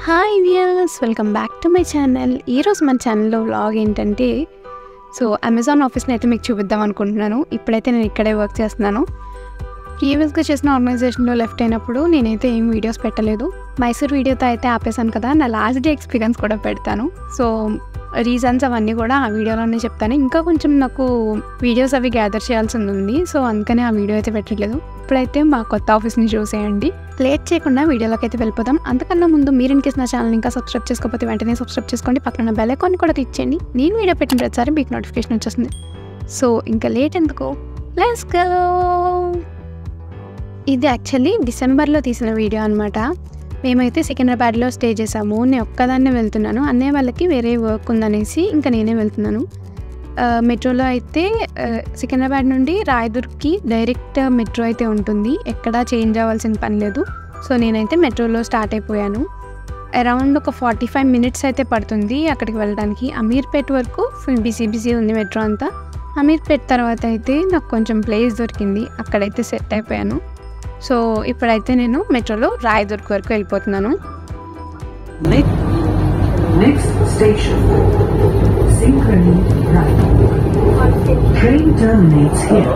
Hi viewers, welcome back to my channel. ఈరోజు మన ఛానల్లో వ్లాగ్ ఏంటంటే అమెజాన్ ఆఫీస్ని అయితే మీకు చూపిద్దాం అనుకుంటున్నాను. ఇప్పుడైతే నేను ఇక్కడే వర్క్ చేస్తున్నాను. ప్రీవియస్గా చేసిన ఆర్గనైజేషన్లో లెఫ్ట్ అయినప్పుడు నేనైతే ఏం వీడియోస్ పెట్టలేదు. మైసూర్ వీడియోతో అయితే ఆపేసాను కదా, నా లాస్ట్ డే ఎక్స్పీరియన్స్ కూడా పెడతాను. సో రీజన్స్ అవన్నీ కూడా ఆ వీడియోలోనే చెప్తాను. ఇంకా కొంచెం నాకు వీడియోస్ అవి గ్యాదర్ చేయాల్సింది ఉంది, సో అందుకనే ఆ వీడియో అయితే పెట్టట్లేదు. ఇప్పుడైతే మా కొత్త ఆఫీస్ని చూసేయండి. లేట్ చేయకుండా వీడియోలోకి అయితే వెళ్ళిపోతాం. అంతకన్నా ముందు మీరు ఇన్కేస్ నా ఛానల్ ఇంకా సబ్స్క్రైబ్ చేసుకోకపోతే వెంటనే సబ్స్క్రైబ్ చేసుకోండి. పక్కన బెల్ ఐకాన్ కూడా క్లిక్ చేయండి. నేను వీడియో పెట్టిన ప్రతిసారి మీకు నోటిఫికేషన్ వచ్చేస్తుంది. సో ఇంకా లేట్ ఎందుకు, లెట్స్ గో. ఇది యాక్చువల్లీ డిసెంబర్లో తీసిన వీడియో అనమాట. మేమైతే సికింద్రాబాద్లో స్టే చేసాము. నేను ఒక్కదాన్నే వెళ్తున్నాను, అన్నయ్య వాళ్ళకి వేరే వర్క్ ఉందనేసి ఇంకా నేనే వెళ్తున్నాను. మెట్రోలో అయితే సికింద్రాబాద్ నుండి రాయదుర్గ్కి డైరెక్ట్ మెట్రో అయితే ఉంటుంది, ఎక్కడా చేంజ్ అవ్వాల్సిన పని లేదు. సో నేనైతే మెట్రోలో స్టార్ట్ అయిపోయాను. అరౌండ్ ఒక 45 minutes అయితే పడుతుంది అక్కడికి వెళ్ళడానికి. అమీర్పేట్ వరకు ఫుల్ బిజీ ఉంది మెట్రో అంతా. అమీర్పేట్ తర్వాత అయితే నాకు కొంచెం ప్లేస్ దొరికింది, అక్కడైతే సెట్ అయిపోయాను. సో ఇప్పుడైతే నేను మెట్రోలో రాయదుర్గ్ వరకు వెళ్ళిపోతున్నాను. Next station, Synchrony Right. Train terminates here.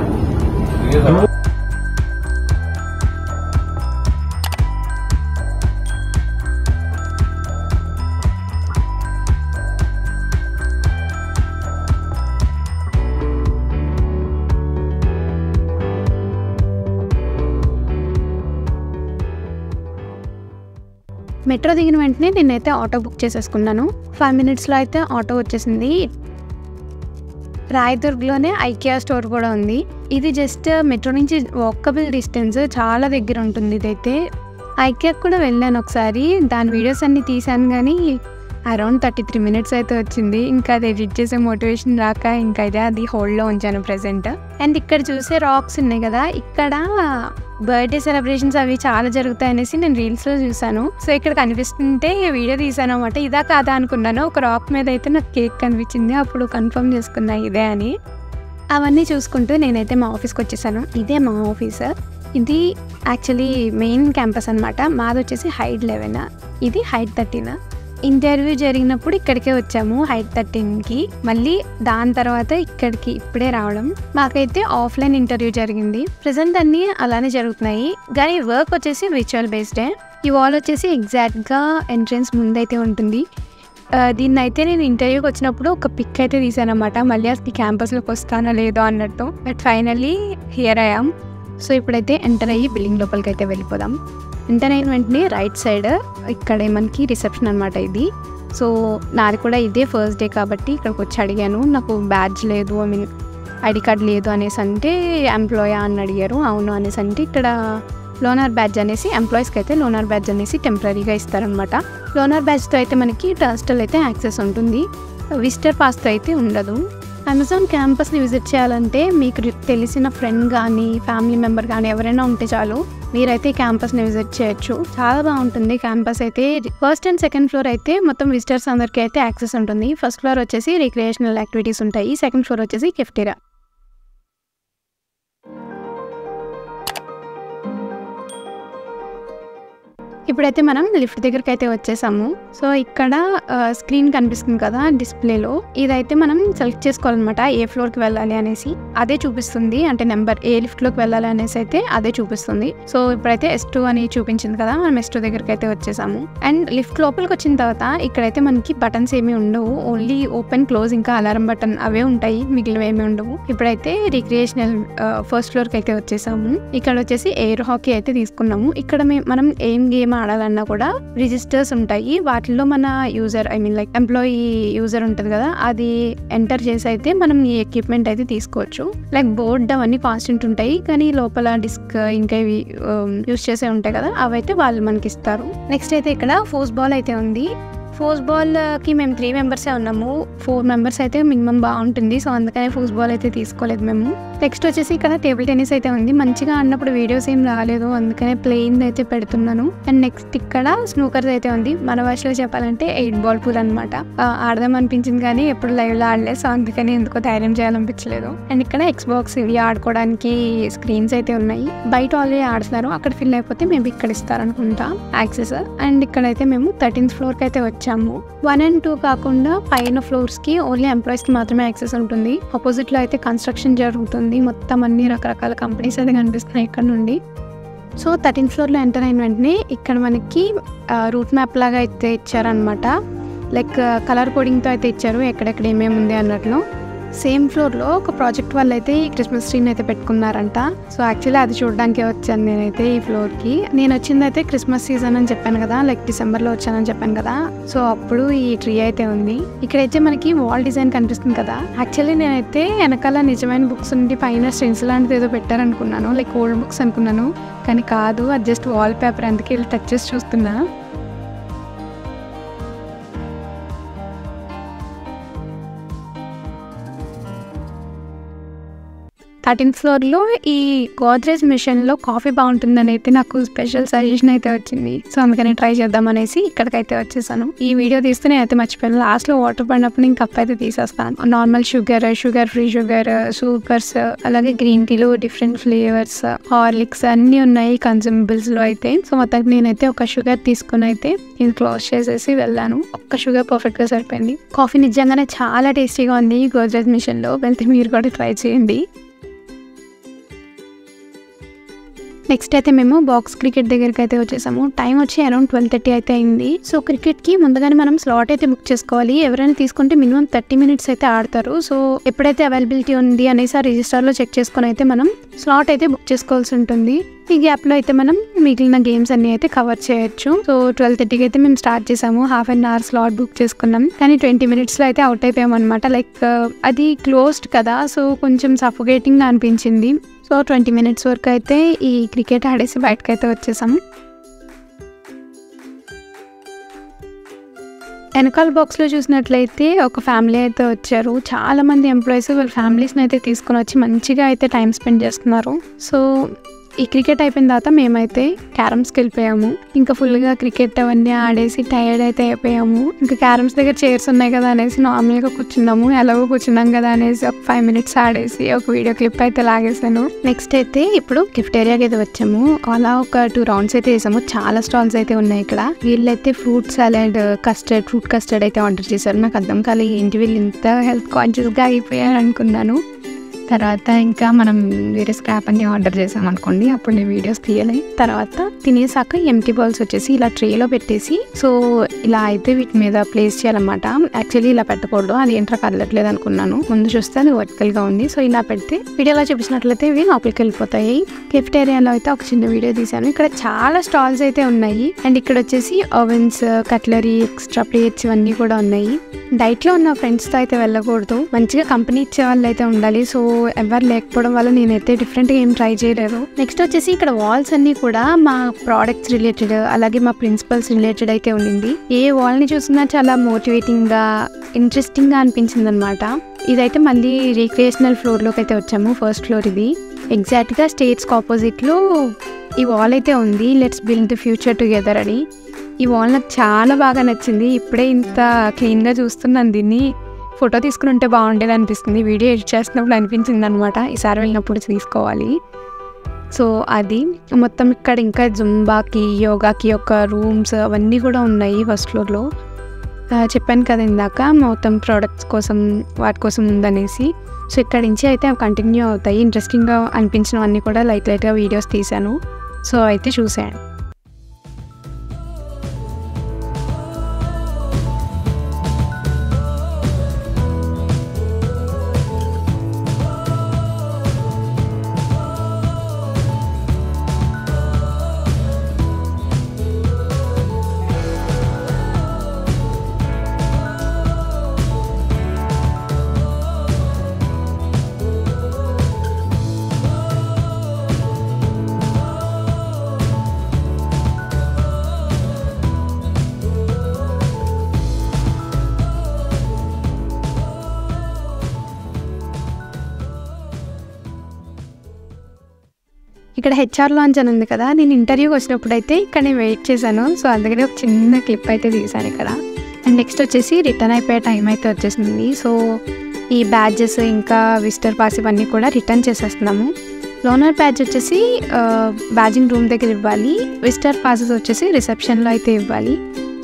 Metro దిగిన వెంటనే నేనైతే ఆటో బుక్ చేసేసుకున్నాను. 5 minutesలో అయితే ఆటో వచ్చేసింది. రాయదుర్గ్లోనే ఐకియా స్టోర్ కూడా ఉంది. ఇది జస్ట్ మెట్రో నుంచి వాకబుల్ డిస్టెన్స్, చాలా దగ్గర ఉంటుంది. ఇదైతే ఐకియాకి కూడా వెళ్ళాను ఒకసారి, దాని వీడియోస్ అన్నీ తీసాను కానీ అరౌండ్ 33 minutes అయితే వచ్చింది. ఇంకా అది ఎడిట్ చేసే మోటివేషన్ రాక ఇంకా ఇదే అది హోల్డ్లో ఉంచాను ప్రెజెంట్. అండ్ ఇక్కడ చూసే రాక్స్ ఉన్నాయి కదా, ఇక్కడ బర్త్డే సెలబ్రేషన్స్ అవి చాలా జరుగుతాయి అనేసి నేను రీల్స్లో చూసాను. సో ఇక్కడ కనిపిస్తుంటే వీడియో తీసాను అనమాట. ఇదా కాదా అనుకున్నాను. ఒక రాక్ మీద అయితే నాకు కేక్ కనిపించింది, అప్పుడు కన్ఫర్మ్ చేసుకున్నా ఇదే అని. అవన్నీ చూసుకుంటూ నేనైతే మా ఆఫీస్కి వచ్చేసాను. ఇదే మా ఆఫీస్. ఇది యాక్చువల్లీ మెయిన్ క్యాంపస్ అనమాట. మాది వచ్చేసి హైట్ 11, ఇది హైట్ 13. ఇంటర్వ్యూ జరిగినప్పుడు ఇక్కడికే వచ్చాము హైట్ 13కి. మళ్ళీ దాని తర్వాత ఇక్కడికి ఇప్పుడే రావడం. మాకైతే ఆఫ్లైన్ ఇంటర్వ్యూ జరిగింది. ప్రెజెంట్ అన్నీ అలానే జరుగుతున్నాయి, కానీ వర్క్ వచ్చేసి విర్చువల్ బేస్డే. ఈ వాల్ వచ్చేసి ఎగ్జాక్ట్గా ఎంట్రన్స్ ముందైతే ఉంటుంది. దీన్ని అయితే నేను ఇంటర్వ్యూకి వచ్చినప్పుడు ఒక పిక్ అయితే తీసాను అనమాట, మళ్ళీ అసలు క్యాంపస్లోకి వస్తానో లేదో అన్నట్టు. But finally here I am. So ఇప్పుడైతే ఎంటర్ అయ్యి బిల్డింగ్ లోపలికి అయితే వెళ్ళిపోదాం. ఎంటర్ అయిన వెంటనే రైట్ సైడ్ ఇక్కడే మనకి రిసెప్షన్ అనమాట ఇది. సో నాది కూడా ఇదే ఫస్ట్ డే కాబట్టి ఇక్కడికి వచ్చి అడిగాను, నాకు బ్యాడ్జ్ లేదు, ఐడి కార్డ్ లేదు అనేసి అంటే ఎంప్లాయా అని అడిగారు. అవును అనేసి అంటే ఇక్కడ లోనర్ బ్యాడ్జ్ అనేసి, ఎంప్లాయీస్కి అయితే లోనర్ బ్యాడ్జ్ అనేసి టెంపరీగా ఇస్తారనమాట. లోనర్ బ్యాడ్జ్తో అయితే మనకి హాస్టల్ అయితే యాక్సెస్ ఉంటుంది, విజిటర్ పాస్తో అయితే ఉండదు. అమెజాన్ క్యాంపస్ని విజిట్ చేయాలంటే మీకు తెలిసిన ఫ్రెండ్ కానీ ఫ్యామిలీ మెంబర్ కానీ ఎవరైనా ఉంటే చాలు, మీరైతే క్యాంపస్ని విజిట్ చేయొచ్చు. చాలా బాగుంటుంది క్యాంపస్ అయితే. ఫస్ట్ అండ్ సెకండ్ ఫ్లోర్ అయితే మొత్తం విజిటర్స్ అందరికీ అయితే యాక్సెస్ ఉంటుంది. ఫస్ట్ ఫ్లోర్ వచ్చేసి రిక్రియేషనల్ యాక్టివిటీస్ ఉంటాయి, సెకండ్ ఫ్లోర్ వచ్చేసి కెఫ్టేరియా. ఇప్పుడైతే మనం లిఫ్ట్ దగ్గరికి అయితే వచ్చేసాము. సో ఇక్కడ స్క్రీన్ కనిపిస్తుంది కదా డిస్ప్లేలో, ఇదైతే మనం సెలెక్ట్ చేసుకోవాలన్నమాట ఏ ఫ్లోర్కి వెళ్ళాలి అనేసి. అదే చూపిస్తుంది, అంటే నెంబర్ ఏ లిఫ్ట్లోకి వెళ్ళాలి అనేసి అయితే అదే చూపిస్తుంది. సో ఇప్పుడైతే S2 అని చూపించింది కదా, మనం S2 దగ్గరికి అయితే వచ్చేసాము. అండ్ లిఫ్ట్ లోపలికి వచ్చిన తర్వాత ఇక్కడైతే మనకి బటన్స్ ఏమీ ఉండవు, ఓన్లీ ఓపెన్ క్లోజ్ ఇంకా అలారం బటన్ అవే ఉంటాయి, మిగిలినవి ఏమీ ఉండవు. ఇప్పుడైతే రిక్రియేషనల్ ఫస్ట్ ఫ్లోర్కి అయితే వచ్చేసాము. ఇక్కడ వచ్చేసి ఎయిర్ హాకీ అయితే తీసుకున్నాము. ఇక్కడ మనం ఏం గేమ్ ఆడాలన్నా కూడా రిజిస్టర్స్ ఉంటాయి, వాటిల్లో మన యూజర్ లైక్ ఎంప్లాయీ యూజర్ ఉంటుంది కదా, అది ఎంటర్ చేసి అయితే మనం ఈ ఎక్విప్మెంట్ అయితే తీసుకోవచ్చు. లైక్ బోర్డ్ అవన్నీ కాన్స్టెంట్ ఉంటాయి, కానీ లోపల డిస్క్ ఇంకా ఇవి యూజ్ చేసే ఉంటాయి కదా, అవైతే వాళ్ళు మనకి ఇస్తారు. నెక్స్ట్ అయితే ఇక్కడ ఫోస్ బాల్ అయితే ఉంది. ఫోస్ బాల్కి మేము 3 members ఉన్నాము, 4 members అయితే మినిమం బాగుంటుంది. సో అందుకనే ఫోస్ బాల్ అయితే తీసుకోలేదు మేము. నెక్స్ట్ వచ్చేసి ఇక్కడ టేబుల్ టెన్నిస్ అయితే ఉంది. మంచిగా ఆడినప్పుడు వీడియోస్ ఏం రాలేదు, అందుకనే ప్లేన్ అయితే పెడుతున్నాను. అండ్ నెక్స్ట్ ఇక్కడ స్నూకర్స్ అయితే ఉంది. మన భాషలో చెప్పాలంటే 8 బాల్ పూల్ అనమాట. ఆడదాం అనిపించింది కానీ ఎప్పుడు లైవ్ లో ఆడలేదు, సో అందుకని ఎందుకో ధైర్యం చేయాలనిపించలేదు. అండ్ ఇక్కడ ఎక్స్బాక్స్ ఇవి ఆడుకోవడానికి స్క్రీన్స్ అయితే ఉన్నాయి. బయట ఆల్రెడీ ఆడుతున్నారు, అక్కడ ఫిల్ అయిపోతే మేబీ ఇక్కడ ఇస్తారనుకుంటా యాక్సెస్. అండ్ ఇక్కడైతే మేము 13th ఫ్లోర్ కి అయితే వచ్చాము. 1 and 2 కాకుండా పైన ఫ్లోర్స్ కి ఓన్లీ ఎంప్లాయీస్ కి మాత్రమే యాక్సెస్ ఉంటుంది. ఆపోజిట్ లో అయితే కన్స్ట్రక్షన్ జరుగుతుంది. మొత్తం అన్ని రకరకాల కంపెనీస్ అయితే కనిపిస్తున్నాయి ఇక్కడ నుండి. సో 13th ఫ్లోర్లో ఎంటర్ అయిన వెంటనే ఇక్కడ మనకి రూట్ మ్యాప్ లాగా అయితే ఇచ్చారనమాట. లైక్ కలర్ కోడింగ్తో అయితే ఇచ్చారు ఎక్కడెక్కడ ఏమేమి ఉంది అన్నట్లు. సేమ్ ఫ్లోర్లో ఒక ప్రాజెక్ట్ వాళ్ళు అయితే ఈ క్రిస్మస్ ట్రీని అయితే పెట్టుకున్నారంట. సో యాక్చువల్లీ అది చూడడానికే వచ్చాను నేనైతే ఈ ఫ్లోర్కి. నేను వచ్చింది అయితే క్రిస్మస్ సీజన్ అని చెప్పాను కదా, లైక్ డిసెంబర్లో వచ్చానని చెప్పాను కదా, సో అప్పుడు ఈ ట్రీ అయితే ఉంది. ఇక్కడైతే మనకి వాల్ డిజైన్ కనిపిస్తుంది కదా. యాక్చువల్లీ నేనైతే వెనకాల నిజమైన బుక్స్ నుండి పైన స్టెన్స్ లాంటిది ఏదో పెట్టారనుకున్నాను, లైక్ ఓల్డ్ బుక్స్ అనుకున్నాను, కానీ కాదు, అది జస్ట్ వాల్ పేపర్. అందుకే వెళ్ళి టచ్ చేసి చూస్తున్నా. 13th ఫ్లోర్లో ఈ గోద్రేజ్ మిషన్లో కాఫీ బాగుంటుందని అయితే నాకు స్పెషల్ సజెషన్ అయితే వచ్చింది. సో అందుకని ట్రై చేద్దాం అనేసి ఇక్కడికైతే వచ్చేసాను. ఈ వీడియో తీస్తే నేనైతే మర్చిపోయాను, లాస్ట్లో వాటర్ పడినప్పుడు నేను కప్ అయితే తీసేస్తాను. Normal sugar, free sugar, supers, అలాగే గ్రీన్ టీలు, డిఫరెంట్ ఫ్లేవర్స్, హార్లిక్స్ అన్నీ ఉన్నాయి కన్జ్యూమబుల్స్లో అయితే. సో మొత్తానికి నేనైతే ఒక షుగర్ తీసుకుని అయితే ఇది క్లోజ్ చేసేసి వెళ్ళాను. ఒక్క షుగర్ పర్ఫెక్ట్గా సరిపోయింది. కాఫీ నిజంగానే చాలా టేస్టీగా ఉంది ఈ గోద్రేజ్ మిషన్లో. వెళ్తే మీరు కూడా ట్రై చేయండి. నెక్స్ట్ అయితే మేము బాక్స్ క్రికెట్ దగ్గరికి అయితే వచ్చేసాము. టైం వచ్చి అరౌండ్ 12:30 అయితే అయింది. సో క్రికెట్కి ముందుగానే మనం స్లాట్ అయితే బుక్ చేసుకోవాలి. ఎవరైనా తీసుకుంటే మినిమం 30 minutes అయితే ఆడతారు. సో ఎప్పుడైతే అవైలబిలిటీ ఉంది అనేసి ఆ రిజిస్టర్లో చెక్ చేసుకొని అయితే మనం స్లాట్ అయితే బుక్ చేసుకోవాల్సి ఉంటుంది. ఈ గ్యాప్లో అయితే మనం మిగిలిన గేమ్స్ అన్ని అయితే కవర్ చేయొచ్చు. సో 12:30కి అయితే మేము స్టార్ట్ చేసాము. 1/2 hour స్లాట్ బుక్ చేసుకున్నాం, కానీ 20 minutesలో అయితే అవుట్ అయిపోయాం అనమాట. లైక్ అది క్లోజ్డ్ కదా, సో కొంచెం సఫోకేటింగ్గా అనిపించింది. సో 20 minutes వరకు అయితే ఈ క్రికెట్ ఆడేసి బయటకైతే వచ్చేసాము. వెనకాల బాక్స్లో చూసినట్లయితే ఒక ఫ్యామిలీ అయితే వచ్చారు. చాలా మంది ఎంప్లాయీస్ వాళ్ళ ఫ్యామిలీస్ని అయితే తీసుకుని వచ్చి మంచిగా అయితే టైం స్పెండ్ చేస్తున్నారు. సో ఈ క్రికెట్ అయిపోయిన తర్వాత మేమైతే క్యారమ్స్కి వెళ్ళిపోయాము. ఇంకా ఫుల్గా క్రికెట్ అవన్నీ ఆడేసి టైర్డ్ అయితే అయిపోయాము. ఇంకా క్యారమ్స్ దగ్గర చైర్స్ ఉన్నాయి కదా అనేసి నార్మల్గా కూర్చున్నాము. ఎలాగో కూర్చున్నాం కదా అనేసి ఒక 5 minutes ఆడేసి ఒక వీడియో క్లిప్ అయితే లాగేసాను. నెక్స్ట్ అయితే ఇప్పుడు గిఫ్ట్ ఏరియాకి అయితే వచ్చాము. అలా ఒక 2 rounds అయితే వేసాము. చాలా స్టాల్స్ అయితే ఉన్నాయి ఇక్కడ. వీళ్ళైతే ఫ్రూట్ సలాడ్, ఫ్రూట్ కస్టర్డ్ అయితే ఆర్డర్ చేశారు. నాకు అర్థం కాలేదు ఏంటి వీళ్ళు ఇంత హెల్త్ కాన్షియస్గా అయిపోయారు అనుకున్నాను. తర్వాత ఇంకా మనం వేరే స్క్రాప్ అన్ని ఆర్డర్ చేసాం అనుకోండి, అప్పుడు నేను వీడియోస్ తీయలే. తర్వాత తినేసాక ఎంటీ బాల్స్ వచ్చేసి ఇలా ట్రేలో పెట్టేసి, సో ఇలా అయితే వీటి మీద ప్లేస్ చేయాలన్నమాట. యాక్చువల్లీ ఇలా పెట్టకూడదు, అది ఏంట్రా కదలట్లేదు అనుకున్నాను. ముందు చూస్తే అది వర్టికల్గా ఉంది. సో ఇలా పెడితే వీడియోలో చూపించినట్లయితే ఇవి లోపలికి వెళ్ళిపోతాయి. గిఫ్ట్ ఏరియాలో అయితే ఒక చిన్న వీడియో తీసాను. ఇక్కడ చాలా స్టాల్స్ అయితే ఉన్నాయి. అండ్ ఇక్కడ వచ్చేసి ఓవెన్స్, కట్లరీ, ఎక్స్ట్రా ప్లేట్స్ ఇవన్నీ కూడా ఉన్నాయి. డైట్లో ఉన్న ఫ్రెండ్స్తో అయితే వెళ్ళకూడదు, మంచిగా కంపెనీ ఇచ్చే వాళ్ళు అయితే ఉండాలి. సో ఎవరు లేకపోవడం వల్ల నేనైతే డిఫరెంట్గా ఏం ట్రై చేయలేదు. నెక్స్ట్ వచ్చేసి ఇక్కడ వాల్స్ అన్ని కూడా మా ప్రోడక్ట్స్ రిలేటెడ్, అలాగే మా ప్రిన్సిపల్స్ రిలేటెడ్ అయితే ఉండింది. ఏ వాల్ని చూసినా చాలా మోటివేటింగ్గా, ఇంట్రెస్టింగ్గా అనిపించింది అనమాట. ఇదైతే మళ్ళీ రీక్రియేషనల్ ఫ్లోర్లోకి అయితే వచ్చాము. ఫస్ట్ ఫ్లోర్ ఇది. ఎగ్జాక్ట్గా స్టేట్స్కి ఆపోజిట్లో ఈ వాల్ అయితే ఉంది, let's build the future together అని. ఈ వాల్ నాకు చాలా బాగా నచ్చింది. ఇప్పుడే ఇంత క్లీన్గా చూస్తున్నాను దీన్ని. ఫోటో తీసుకుని ఉంటే బాగుండేది అనిపిస్తుంది. వీడియో ఎడిట్ చేస్తున్నప్పుడు అనిపించింది అనమాట, ఈసారి వెళ్ళినప్పుడు తీసుకోవాలి. సో అది మొత్తం ఇక్కడ ఇంకా జుంబాకి, యోగాకి ఒక రూమ్స్ అవన్నీ కూడా ఉన్నాయి ఫస్ట్ ఫ్లోర్లో. చెప్పాను కదా ఇందాక మొత్తం ప్రోడక్ట్స్ కోసం వాటి కోసం ఉందనేసి. సో ఇక్కడ నుంచి అయితే అవి కంటిన్యూ అవుతాయి. ఇంట్రెస్టింగ్గా అనిపించినవన్నీ కూడా లైట్గా వీడియోస్ తీశాను. సో అయితే చూసాను. ఇక్కడ హెచ్ఆర్ లాంచ్ అని ఉంది కదా, నేను ఇంటర్వ్యూకి వచ్చినప్పుడు అయితే ఇక్కడ నేను వెయిట్ చేశాను. సో అందుకని ఒక చిన్న క్లిప్ అయితే తీశాను ఇక్కడ. అండ్ నెక్స్ట్ వచ్చేసి రిటర్న్ అయిపోయే టైం అయితే వచ్చేసింది. సో ఈ బ్యాడ్జెస్ ఇంకా విజిటర్ పాస్ ఇవన్నీ కూడా రిటర్న్ చేసేస్తున్నాము. లోనర్ బ్యాడ్జ్ వచ్చేసి బ్యాడ్జింగ్ రూమ్ దగ్గర ఇవ్వాలి, విజిటర్ పాసెస్ వచ్చేసి రిసెప్షన్లో అయితే ఇవ్వాలి.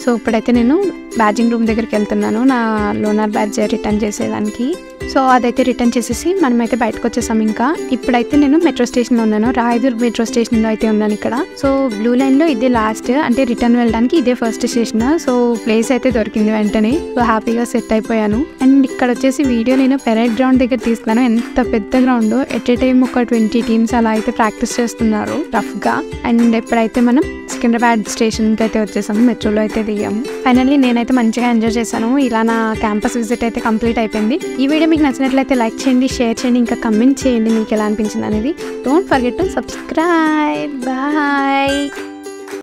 సో ఇప్పుడైతే నేను బ్యాడ్జింగ్ రూమ్ దగ్గరికి వెళ్తున్నాను నా లోనర్ బ్యాడ్జ్ రిటర్న్ చేసేదానికి. సో అదైతే రిటర్న్ చేసేసి మనమైతే బయటకు వచ్చేసాం. ఇంకా ఇప్పుడైతే నేను మెట్రో స్టేషన్లో ఉన్నాను, రాయదుర్గ్ మెట్రో స్టేషన్లో అయితే ఉన్నాను ఇక్కడ. సో బ్లూ లైన్లో ఇదే లాస్ట్, అంటే రిటర్న్ వెళ్ళడానికి ఇదే ఫస్ట్ స్టేషన్. సో ప్లేస్ అయితే దొరికింది వెంటనే. సో హ్యాపీగా సెట్ అయిపోయాను. అండ్ ఇక్కడ వచ్చేసి వీడియో నేను పెరేడ్ గ్రౌండ్ దగ్గర తీసుకున్నాను. ఎంత పెద్ద గ్రౌండ్, ఎట్ ఏ టైం ఒక 20 టీమ్స్ అలా అయితే ప్రాక్టీస్ చేస్తున్నారు రఫ్గా. అండ్ ఎప్పుడైతే మనం సికింద్రాబాద్ స్టేషన్కి అయితే వచ్చేసాము, మెట్రోలో అయితే దిగాము. ఫైనల్లీ నేనైతే మంచిగా ఎంజాయ్ చేశాను. ఇలా నా క్యాంపస్ విజిట్ అయితే కంప్లీట్ అయిపోయింది. ఈ వీడియో మీకు నచ్చినట్లయితే లైక్ చేయండి, షేర్ చేయండి, ఇంకా కమెంట్ చేయండి మీకు ఎలా అనిపించింది అనేది. Don't forget to subscribe. Bye.